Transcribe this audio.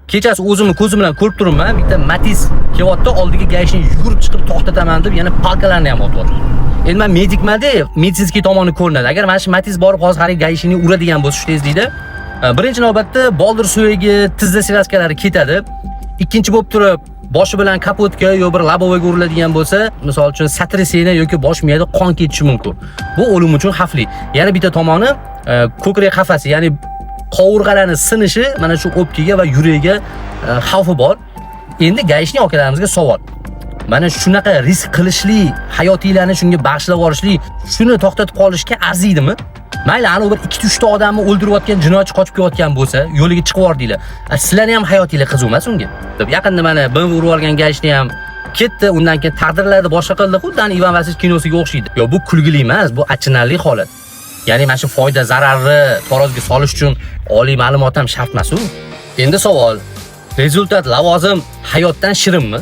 Kechasi o'zimni ko'zim bilan ko'rib turibman, bitta Matiz kelyapti, oldiga gashni yugurib chiqib to'xtataman deb, yana palkalarni ham otib. Endi men medikman-da, meditsinskiy tomoni ko'rinadi. Agar mana shu Matiz borib hozir har gashini uradigan bo'lsa, shu tezlikda, birinchi navbatda boldir suyagi, tizza svязкалari ketadi. Ikkinchi bo'lib turib, boshi bilan kapotka yoki bir labovaga uriladigan bo'lsa, misol uchun satrasiyani yoki bosh miyada qon ketishi mumkin. Bu o'lim uchun xavfli. Yana bitta tomoni ko'krak qafasi, ya'ni qovurg'alarni sinishi mana shu o'pkaga va yuragiga xavfi bor. Endi gayishning akalarimizga savol. Mana shunaqa risk qilishli, hayotinglarni shunga bag'ishlab yuborishlik, shuni to'xtatib qolishga arziydimi? Mayli, ana bir 2-3 ta odamni o'ldirayotgan jinoyatchi qochib kelayotgan bo'lsa, yo'liga chiqib yordinglar. Sizlarning ham hayotinglar qiziq emas unga. Deb yaqinda mana BMW urib olgan gayishni ham ketdi, undan keyin taqdirlarni boshqa qildi, xuddi Ivan Vasiliy kinosiga o'xshaydi. Yo, bu kulgili emas, bu achinarli holat. Ya'ni mana shu foyda zararni tarozga solish uchun oliy ma'lumot ham shart emas u. Endi savol: rezultat lavozim hayotdan shirinmi?